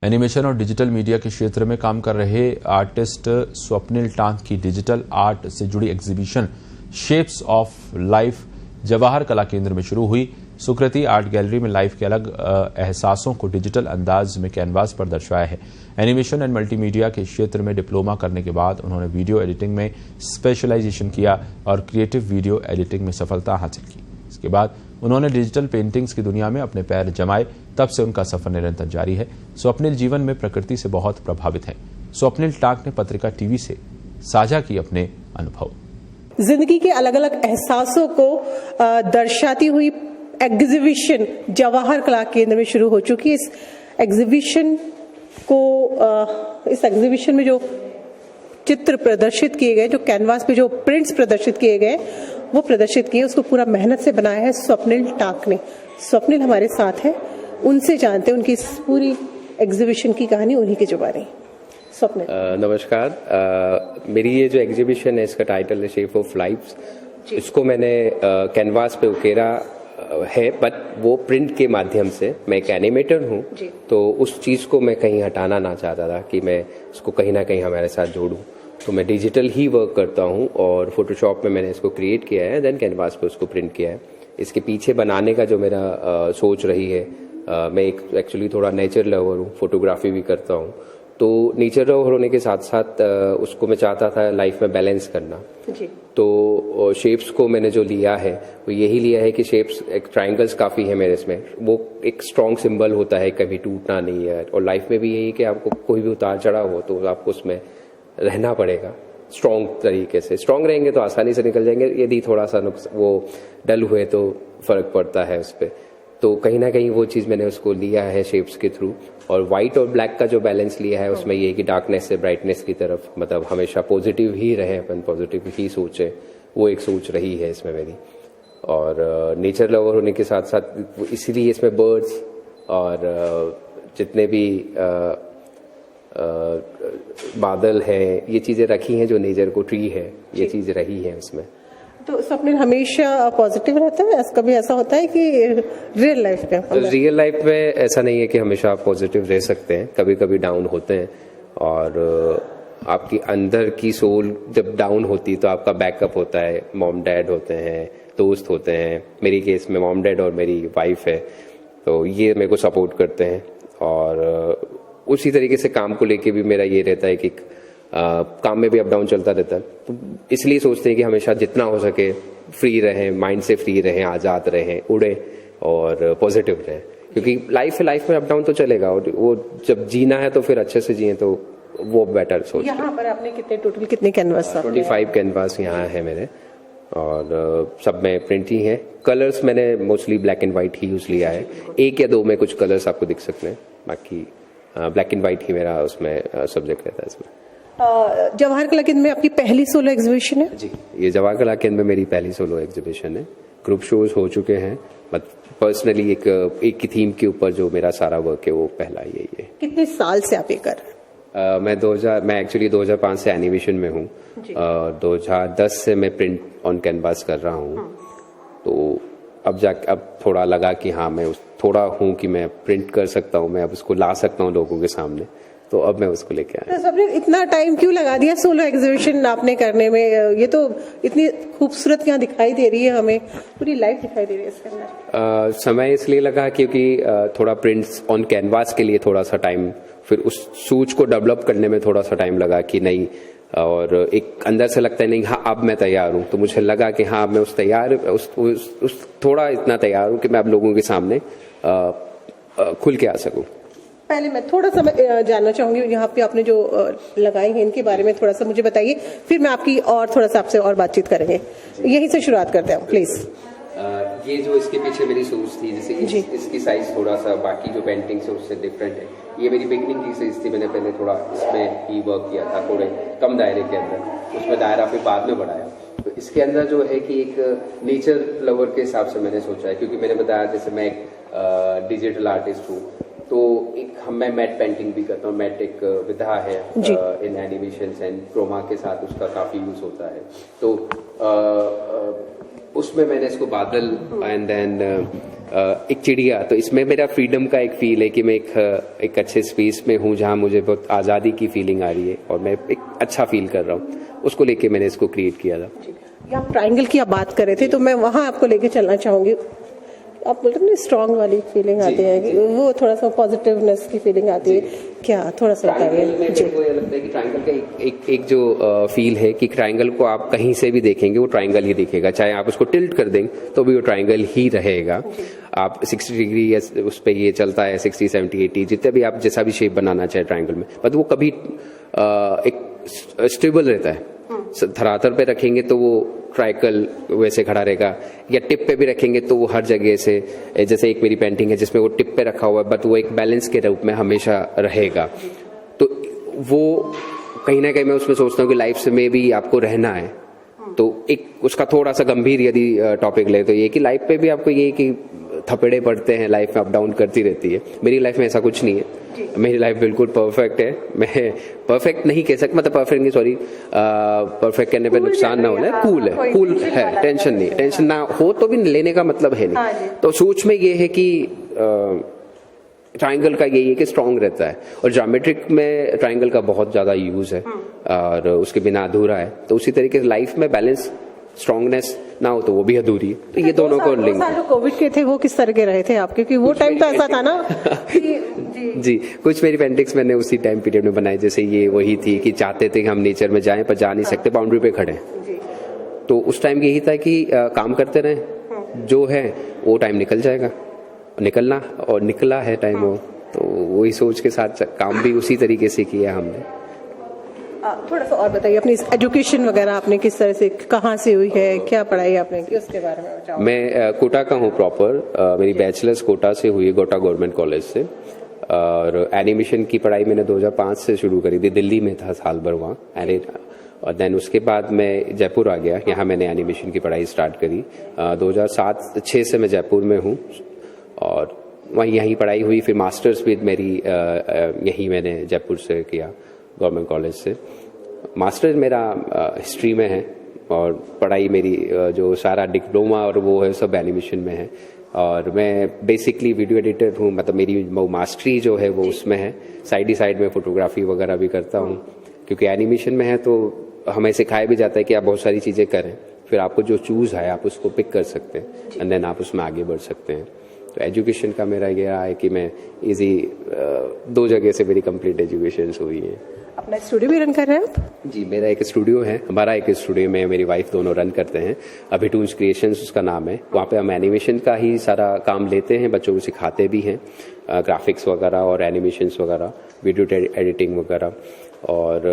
Animation और digital media के क्षेत्र में काम कर रहे आर्टिस्ट स्वप्निल टांक की डिजिटल आर्ट से जुड़ी exhibition shapes of life Jawahar कला केंद्र में शुरू हुई। सुकृति आर्ट गैलरी में लाइफ के अलग एहसासों को डिजिटल अंदाज में कैनवास पर दर्शाया है। एनिमेशन एंड मल्टीमीडिया के क्षेत्र में डिप्लोमा करने के बाद उन्होंने वीडियो एडिटिंग में स्पेशलाइजेशन किया और क्रिएटिव वीडियो एडिटिंग में सफलता हासिल की। इसके बाद उन्होंने डिजिटल पेंटिंग्स की दुनिया में अपने पैर जमाए। तब से उनका सफर निरंतर जारी है। स्वप्निल जीवन में प्रकृति से बहुत प्रभावित हैं। स्वप्निल टांक ने पत्रिका टीवी से साझा की अपने अनुभव। जिंदगी के अलग अलग एहसासों को दर्शाती हुई एग्जीबिशन जवाहर कला केंद्र में शुरू हो चुकी है। इस एग्जीबिशन में जो चित्र प्रदर्शित किए गए, जो कैनवास पे जो प्रिंट्स प्रदर्शित किए गए, वो प्रदर्शित किए, उसको पूरा मेहनत से बनाया है स्वप्निल टांक ने। स्वप्निल हमारे साथ है, उनसे जानते हैं उनकी इस पूरी एग्जीबिशन की कहानी, उन्हीं की जुबानी। स्वप्निल नमस्कार। मेरी ये जो एग्जीबिशन है इसका टाइटल है शेप ऑफ लाइफ। इसको मैंने कैनवास पे उकेरा है, बट वो प्रिंट के माध्यम से। मैं एक एनिमेटर हूँ, तो उस चीज़ को मैं कहीं हटाना ना चाहता था कि मैं उसको कहीं ना कहीं हमारे साथ जोड़ूं। तो मैं डिजिटल ही वर्क करता हूँ और फोटोशॉप में मैंने इसको क्रिएट किया है, देन कैनवास पे उसको प्रिंट किया है। इसके पीछे बनाने का जो मेरा सोच रही है, मैं एक एक्चुअली थोड़ा नेचर लवर हूँ, फोटोग्राफी भी करता हूँ। तो नेचर लवर होने के साथ साथ उसको मैं चाहता था लाइफ में बैलेंस करना। तो शेप्स को मैंने जो लिया है वो यही लिया है कि शेप्स एक ट्रायंगल्स काफ़ी है मेरे इसमें। वो एक स्ट्रॉन्ग सिंबल होता है, कभी टूटना नहीं है। और लाइफ में भी यही कि आपको कोई भी उतार चढ़ाव हो तो आपको उसमें रहना पड़ेगा स्ट्रॉन्ग तरीके से। स्ट्रॉन्ग रहेंगे तो आसानी से निकल जाएंगे, यदि थोड़ा सा वो डल हुए तो फर्क पड़ता है उस पर। तो कहीं ना कहीं वो चीज़ मैंने उसको लिया है शेप्स के थ्रू। और वाइट और ब्लैक का जो बैलेंस लिया है उसमें ये कि डार्कनेस से ब्राइटनेस की तरफ, मतलब हमेशा पॉजिटिव ही रहे, अपन पॉजिटिव ही सोचें, वो एक सोच रही है इसमें मेरी। और नेचर लवर होने के साथ साथ इसीलिए इसमें बर्ड्स और जितने भी बादल है, ये चीज़ें रखी हैं जो नेचर को ट्री है, ये चीज़ रही है उसमें। तो स्वप्निल हमेशा पॉजिटिव रहता है? कभी ऐसा होता है कि रियल लाइफ में ऐसा नहीं है कि हमेशा आप पॉजिटिव रह सकते हैं, कभी कभी डाउन होते हैं। और आपकी अंदर की सोल जब डाउन होती है तो आपका बैकअप होता है, मॉम डैड होते हैं, दोस्त होते हैं। मेरी केस में मॉम डैड और मेरी वाइफ है, तो ये मेरे को सपोर्ट करते हैं। और उसी तरीके से काम को लेके भी मेरा ये रहता है कि काम में भी अप डाउन चलता रहता है। तो इसलिए सोचते हैं कि हमेशा जितना हो सके फ्री रहें, माइंड से फ्री रहें, आज़ाद रहें, उड़े और पॉजिटिव रहें। क्योंकि लाइफ में अप डाउन तो चलेगा, और वो जब जीना है तो फिर अच्छे से जिए, तो वो बेटर सोच। यहाँ पर आपने टोटल कितने कैनवास? 25 कैनवास यहाँ है मेरे, और सब में प्रिंट ही है। कलर्स मैंने mostly black and white he use लिया है। 1 या 2 में कुछ कलर्स आपको दिख सकते हैं, बाकी ब्लैक एंड व्हाइट ही मेरा उसमें सब्जेक्ट रहता है। इसमें जवाहर कला केंद्र में आपकी पहली सोलो एग्जीबिशन है? जी, ये जवाहर कला केंद्र में मेरी पहली सोलो एग्जीबिशन है। ग्रुप शोज हो चुके हैं, बट पर्सनली एक की थीम के ऊपर जो मेरा सारा वर्क है वो पहला यही है। कितने साल से आप ये कर रहे हैं? मैं एक्चुअली 2005 से एनिमेशन में हूँ, 2010 से मैं प्रिंट ऑन कैनवास कर रहा हूँ। तो अब थोड़ा लगा कि हाँ, मैं थोड़ा हूँ कि मैं प्रिंट कर सकता हूँ, मैं अब उसको ला सकता हूँ लोगों के सामने, तो अब मैं उसको लेके आया। तो सबने इतना टाइम क्यों लगा दिया सोलो एग्जीबिशन आपने करने में? ये तो इतनी खूबसूरत यहाँ दिखाई दे रही है, हमें पूरी लाइफ दिखाई दे रही है इसके अंदर। समय इसलिए लगा क्योंकि थोड़ा प्रिंट्स ऑन कैनवास के लिए थोड़ा सा टाइम, फिर उस सोच को डेवलप करने में थोड़ा सा टाइम लगा कि नहीं, और एक अंदर से लगता है नहीं हाँ अब मैं तैयार हूँ। तो मुझे लगा कि हाँ मैं उस थोड़ा इतना तैयार हूँ कि मैं अब लोगों के सामने खुल के आ सकूँ। पहले मैं थोड़ा सा जानना चाहूंगी, यहाँ पे आपने जो लगाई है इनके बारे में थोड़ा सा मुझे बताइए, फिर मैं आपकी और थोड़ा सा आपसे और बातचीत करेंगे। यहीं से शुरुआत करते हैं प्लीज। ये जो इसके पीछे मेरी सोच थी, जैसे इसकी साइज थोड़ा सा बाकी जो पेंटिंग से उससे डिफरेंट है। ये मेरी बिगनिंग की साइज थी, मैंने पहले थोड़ा इसमें ही वर्क किया था, थोड़े कम दायरे के अंदर, उसमें दायरा फिर बाद में बढ़ाया। तो इसके अंदर जो है कि एक नेचर लवर के हिसाब से मैंने सोचा है, क्योंकि मैंने बताया जैसे मैं एक डिजिटल आर्टिस्ट हूँ, तो मैं मैट पेंटिंग भी करता हूँ। मैट एक विधा है इन एनिमेशन एंड क्रोमा के साथ उसका काफी यूज होता है। तो उसमें मैंने इसको बादल एंड देन एक चिड़िया, तो इसमें मेरा फ्रीडम का एक फील है कि मैं एक अच्छे स्पेस में हूँ जहाँ मुझे बहुत आज़ादी की फीलिंग आ रही है और मैं एक अच्छा फील कर रहा हूँ, उसको लेके मैंने इसको क्रिएट किया था। आप ट्रायंगल की आप बात कर रहे थे तो मैं वहाँ आपको लेके चलना चाहूंगी। आप बोलते हैं ना स्ट्रॉन्ग वाली फीलिंग आती है कि वो थोड़ा सा पॉजिटिवनेस की फीलिंग आती है, क्या थोड़ा सा बताइए। मुझे ये लगता है कि ट्रायंगल का एक जो फील है कि ट्रायंगल को आप कहीं से भी देखेंगे वो ट्रायंगल ही दिखेगा, चाहे आप उसको टिल्ट कर देंगे तो भी वो ट्रायंगल ही रहेगा। आप 60 डिग्री या उस पर ये चलता है 60, 70, 80 जितने भी आप जैसा भी शेप बनाना चाहे ट्रायंगल में, बट वो कभी एक स्टेबल रहता है। धरातल पे रखेंगे तो वो ट्रायंगल वैसे खड़ा रहेगा, या टिप पे भी रखेंगे तो वो हर जगह से, जैसे एक मेरी पेंटिंग है जिसमें वो टिप पे रखा हुआ है बट वो एक बैलेंस के रूप में हमेशा रहेगा। तो वो कहीं ना कहीं मैं उसमें सोचता हूँ कि लाइफ में भी आपको रहना है, तो एक उसका थोड़ा सा गंभीर यदि टॉपिक ले तो ये कि लाइफ पे भी आपको ये कि थपेड़े पड़ते हैं, लाइफ में अप डाउन करती रहती है। मेरी लाइफ में ऐसा कुछ नहीं है, मेरी लाइफ बिल्कुल परफेक्ट है। मैं परफेक्ट नहीं कह सकता, मतलब परफेक्ट नहीं, सॉरी, परफेक्ट कहने पे नुकसान ना होना, कूल है, टेंशन नहीं, टेंशन ना हो तो भी लेने का मतलब है नहीं। तो सोच में ये है कि ट्रायंगल का यही है कि स्ट्रांग रहता है, और ज्योमेट्रिक में ट्रायंगल का बहुत ज्यादा यूज है और उसके बिना अधूरा है। तो उसी तरीके से लाइफ में बैलेंस, स्ट्रांगनेस ना हो तो वो भी अधूरी है। तो ये दोनों को लिंक। कोविड के थे वो किस तरह के रहे थे आप, क्योंकि वो टाइम तो ऐसा था ना जी, कुछ मेरी पेंटिंग्स मैंने उसी टाइम पीरियड में बनाई, जैसे ये वही थी कि चाहते थे कि हम नेचर में जाएं पर जा नहीं सकते, बाउंड्री पे खड़े। तो उस टाइम यही था कि काम करते रहे, जो है वो टाइम निकल जाएगा, निकलना और निकला है टाइम वो, तो वही सोच के साथ काम भी उसी तरीके से किया हमने। थोड़ा सा और बताइए अपनी एजुकेशन वगैरह आपने किस तरह से, कहाँ से हुई है, क्या पढ़ाई आपने की, उसके बारे में बताओ। मैं कोटा का हूँ प्रॉपर, मेरी बैचलर्स कोटा से हुई है, कोटा गवर्नमेंट कॉलेज से। और एनिमेशन की पढ़ाई मैंने 2005 से शुरू करी थी, दिल्ली में था साल भर वहाँ, और देन उसके बाद मैं जयपुर आ गया, यहाँ मैंने एनिमेशन की पढ़ाई स्टार्ट करी। 2007-06 से मैं जयपुर में हूँ और वहीं यहीं पढ़ाई हुई। फिर मास्टर्स भी मेरी यहीं मैंने जयपुर से किया, गवर्नमेंट कॉलेज से। मास्टर्स मेरा हिस्ट्री में है और पढ़ाई मेरी जो सारा डिप्लोमा और वो है सब एनिमेशन में है। और मैं बेसिकली वीडियो एडिटर हूँ, मतलब मेरी मास्टरी जो है वो उसमें है। साइड ही साइड में फोटोग्राफी वगैरह भी करता हूँ, क्योंकि एनिमेशन में है तो हमें सिखाया भी जाता है कि आप बहुत सारी चीज़ें करें, फिर आपको जो चूज़ है आप उसको पिक कर सकते हैं एंड देन आप उसमें आगे बढ़ सकते हैं। तो एजुकेशन का मेरा ये रहा है कि मैं इजी 2 जगह से मेरी कंप्लीट एजुकेशन हुई है। अपना स्टूडियो भी रन कर रहे हैं आप? जी, मेरा एक स्टूडियो है, हमारा एक स्टूडियो में मेरी वाइफ दोनों रन करते हैं, अभिटून्स क्रिएशंस उसका नाम है। वहाँ पे हम एनिमेशन का ही सारा काम लेते हैं, बच्चों को सिखाते भी हैं, ग्राफिक्स वगैरह और एनिमेशंस वगैरह, वीडियो एडिटिंग वगैरह। और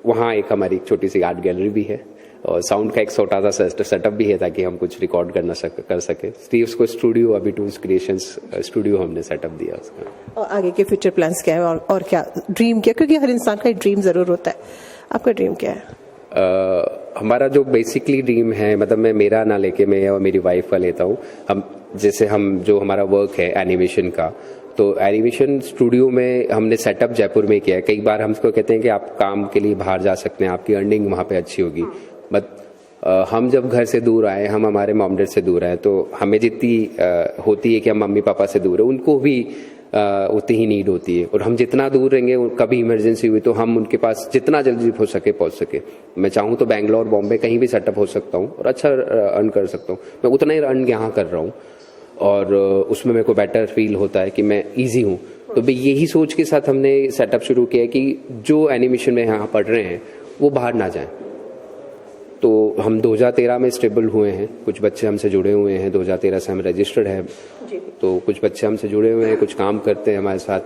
वहाँ एक हमारी छोटी सी आर्ट गैलरी भी है और साउंड का एक छोटा सा सेटअप भी है ताकि हम कुछ रिकॉर्ड कर सके। इसलिए उसको स्टूडियो, अभिटून्स क्रिएशंस स्टूडियो हमने सेटअप दिया उसका। और आगे के फ्यूचर प्लान्स क्या है और क्या ड्रीम क्या, क्योंकि हर इंसान का एक ड्रीम जरूर होता है, आपका ड्रीम क्या है? हमारा जो बेसिकली ड्रीम है, मतलब मैं मेरा ना लेके मैं और मेरी वाइफ का लेता हूँ। हम जो हमारा वर्क है एनिमेशन का, तो एनिमेशन स्टूडियो में हमने सेटअप जयपुर में किया है। कई बार हमको कहते हैं कि आप काम के लिए बाहर जा सकते हैं, आपकी अर्निंग वहाँ पे अच्छी होगी, बट हम जब घर से दूर आए, हम हमारे मॉम डैड से दूर आए, तो हमें जितनी होती है कि हम मम्मी पापा से दूर है, उनको भी उतनी ही नीड होती है। और हम जितना दूर रहेंगे, कभी इमरजेंसी हुई तो हम उनके पास जितना जल्दी हो सके पहुंच सके। मैं चाहूँ तो बैंगलोर, बॉम्बे कहीं भी सेटअप हो सकता हूँ और अच्छा अर्न कर सकता हूँ। मैं उतना ही अर्न यहाँ कर रहा हूँ और उसमें मेरे को बेटर फील होता है कि मैं ईजी हूँ। तो भाई यही सोच के साथ हमने सेटअप शुरू किया है कि जो एनिमेशन में यहाँ पढ़ रहे हैं वो बाहर ना जाएं। तो हम 2013 में स्टेबल हुए हैं, कुछ बच्चे हमसे जुड़े हुए हैं, 2013 से हम रजिस्टर्ड हैं, तो कुछ बच्चे हमसे जुड़े हुए हैं, कुछ काम करते हैं हमारे साथ,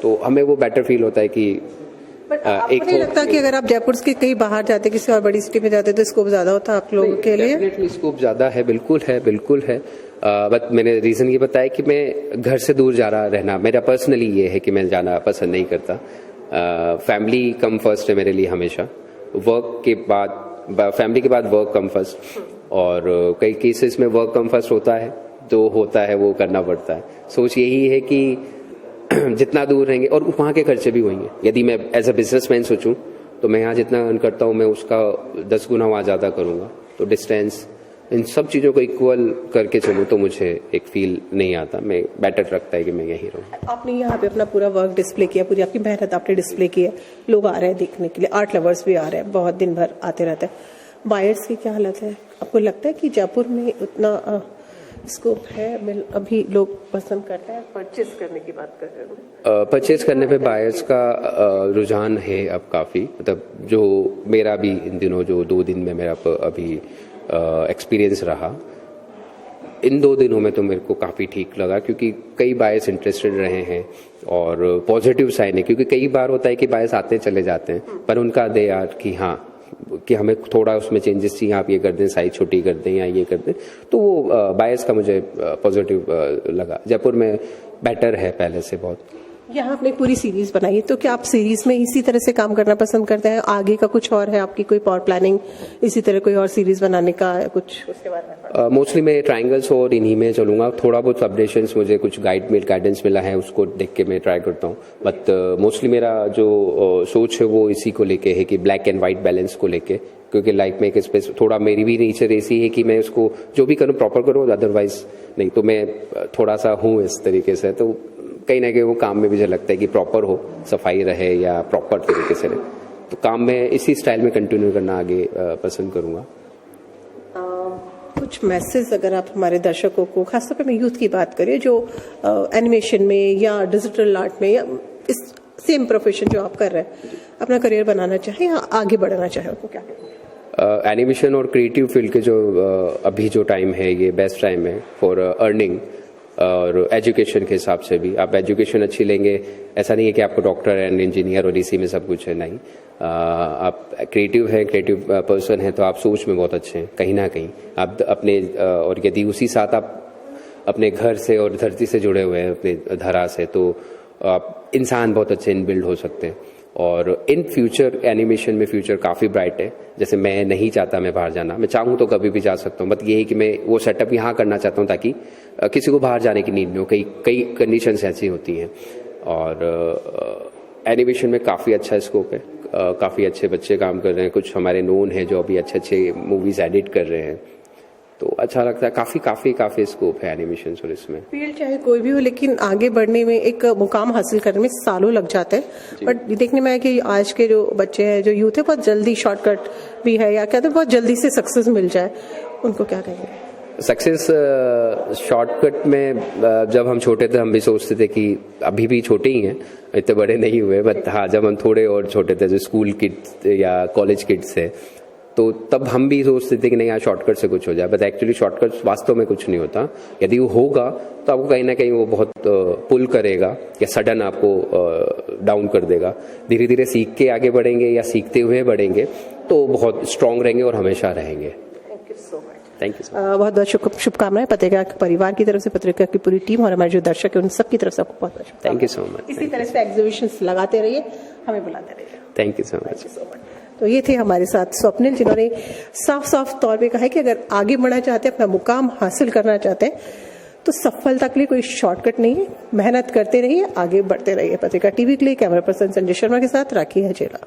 तो हमें वो बेटर फील होता है कि एक नहीं लगता कि अगर आप जयपुर के कहीं बाहर जाते, किसी और बड़ी सिटी में जाते तो स्कोप ज्यादा होता आप लोगों के लिए? डेफिनेटली स्कोप ज्यादा है, बिल्कुल है। बट मैंने रीजन ये बताया कि मैं घर से दूर जा रहा रहना, मेरा पर्सनली ये है कि मैं जाना पसंद नहीं करता। फैमिली कम फर्स्ट है मेरे लिए हमेशा, वर्क के बाद, फैमिली के बाद वर्क कम फर्स्ट। और कई केसेस में वर्क कम फर्स्ट होता है, जो होता है वो करना पड़ता है। सोच यही है कि जितना दूर रहेंगे, और वहाँ के खर्चे भी होंगे। यदि मैं एज अ बिजनेसमैन सोचूं तो मैं यहाँ जितना अर्न करता हूँ मैं उसका 10 गुना वहाँ ज़्यादा करूँगा। तो डिस्टेंस, इन सब चीज़ों को इक्वल करके चलूँ तो मुझे एक फील नहीं आता, मैं बेटर लगता है कि मैं यहीं रहूँ। आपने यहाँ पे अपना पूरा वर्क डिस्प्ले किया, पूरी आपकी मेहनत आपने डिस्प्ले की है, लोग आ रहे हैं देखने के लिए, आर्ट लवर्स भी आ रहे हैं, बहुत दिन भर आते रहते हैं। बायर्स की क्या हालत है? आपको लगता है कि जयपुर में उतना स्कोप है? अभी लोग पसंद करते हैं, परचेज करने की बात कर रहे हैं? परचेज करने पे बायर्स का रुझान है अब काफ़ी, मतलब जो मेरा भी इन दिनों जो 2 दिन में मेरा अभी एक्सपीरियंस रहा, इन 2 दिनों में तो मेरे को काफ़ी ठीक लगा, क्योंकि कई बायर्स इंटरेस्टेड रहे हैं और पॉजिटिव साइन है। क्योंकि कई बार होता है कि बायर्स आते चले जाते हैं, पर उनका दे यार कि हाँ कि हमें थोड़ा उसमें चेंजेस चाहिए, आप ये कर दें, साइज छोटी कर दें या ये कर दें, तो वो बायर्स का मुझे पॉजिटिव लगा। जयपुर में बेटर है पहले से बहुत। यहाँ आपने पूरी सीरीज बनाई है, तो क्या आप सीरीज में इसी तरह से काम करना पसंद करते हैं? आगे का कुछ और है आपकी कोई और प्लानिंग, इसी तरह कोई और सीरीज बनाने का कुछ उसके बारे में? मोस्टली मैं ट्रायंगल्स और इन्हीं में चलूंगा। थोड़ा बहुत अपडेशंस मुझे कुछ गाइडेंस मिला है, उसको देख के मैं ट्राई करता हूँ, बट मोस्टली मेरा जो सोच है वो इसी को लेके है कि ब्लैक एंड वाइट बैलेंस को लेके, क्योंकि लाइफ में एक स्पेस थोड़ा मेरी भी नेचर ऐसी है कि मैं उसको जो भी करूँ प्रॉपर करूँ, अदरवाइज नहीं। तो मैं थोड़ा सा हूँ इस तरीके से, तो कहीं ना कहीं वो काम में मुझे लगता है कि प्रॉपर हो, सफाई रहे या प्रॉपर तरीके से रहे, तो काम में इसी स्टाइल में कंटिन्यू करना आगे पसंद करूंगा। कुछ मैसेज अगर आप हमारे दर्शकों को, खासतौर पे मैं यूथ की बात करें जो एनिमेशन में या डिजिटल आर्ट में या इस सेम प्रोफेशन जो आप कर रहे हैं अपना करियर बनाना चाहे या आगे बढ़ना चाहे, उनको क्या कहेंगे? एनिमेशन और क्रिएटिव फील्ड के जो अभी जो टाइम है ये बेस्ट टाइम है फॉर अर्निंग और एजुकेशन के हिसाब से भी। आप एजुकेशन अच्छी लेंगे, ऐसा नहीं है कि आपको डॉक्टर एंड इंजीनियर और इसी में सब कुछ है, नहीं। आप क्रिएटिव हैं, क्रिएटिव पर्सन हैं, तो आप सोच में बहुत अच्छे हैं कहीं ना कहीं आप अपने, और यदि उसी साथ आप अपने घर से और धरती से जुड़े हुए हैं, अपने धरा से, तो आप इंसान बहुत अच्छे इनबिल्ड हो सकते हैं। और इन फ्यूचर एनिमेशन में फ्यूचर काफ़ी ब्राइट है। जैसे मैं नहीं चाहता मैं बाहर जाना, मैं चाहूँ तो कभी भी जा सकता हूँ, बट ये है कि मैं वो सेटअप यहाँ करना चाहता हूँ ताकि किसी को बाहर जाने की नीड नहीं हो। कई कंडीशंस ऐसी होती हैं, और एनिमेशन में काफ़ी अच्छा स्कोप है, काफ़ी अच्छे बच्चे काम कर रहे हैं, कुछ हमारे नोन हैं जो अभी अच्छे मूवीज़ एडिट कर रहे हैं, तो अच्छा लगता है। काफ़ी स्कोप है एनिमेशन और इसमें। फील्ड चाहे कोई भी हो, लेकिन आगे बढ़ने में, एक मुकाम हासिल करने में सालों लग जाते हैं। बट देखने में है कि आज के जो बच्चे हैं, जो यूथ है, बहुत जल्दी शॉर्टकट भी है, या कहते हैं बहुत जल्दी से सक्सेस मिल जाए, उनको क्या कहेंगे? सक्सेस शॉर्टकट में जब हम छोटे थे हम भी सोचते थे कि, अभी भी छोटे ही हैं, इतने बड़े नहीं हुए, बट हाँ जब हम थोड़े और छोटे थे, जो स्कूल किड्स या कॉलेज किड्स थे, तो तब हम भी सोचते थे कि नहीं यार शॉर्टकट से कुछ हो जाए, बट एक्चुअली शॉर्टकट वास्तव में कुछ नहीं होता। यदि वो होगा तो आपको कहीं ना कहीं वो बहुत पुल करेगा या सडन आपको डाउन कर देगा। धीरे धीरे सीख के आगे बढ़ेंगे या सीखते हुए बढ़ेंगे तो बहुत स्ट्रांग रहेंगे और हमेशा रहेंगे। Thank you so much. बहुत बहुत शुभकामनाएं पत्रिका परिवार की तरफ से, पत्रिका की पूरी टीम और हमारे जो दर्शक है उन सब की तरफ से आपको बहुत बहुत थैंक यू सो मच। इसी तरह से एग्जीबिशंस लगाते रहिए, हमें बुलाते रहिए। Thank you so much. तो ये थे हमारे साथ स्वप्निल, जिन्होंने साफ तौर पे कहा है कि अगर आगे बढ़ना चाहते हैं, अपना मुकाम हासिल करना चाहते हैं, तो सफलता के लिए कोई शॉर्टकट नहीं है, मेहनत करते रहिए, आगे बढ़ते रहिए। पत्रिका टीवी के लिए कैमरा पर्सन संजय शर्मा के साथ राखी हजेला।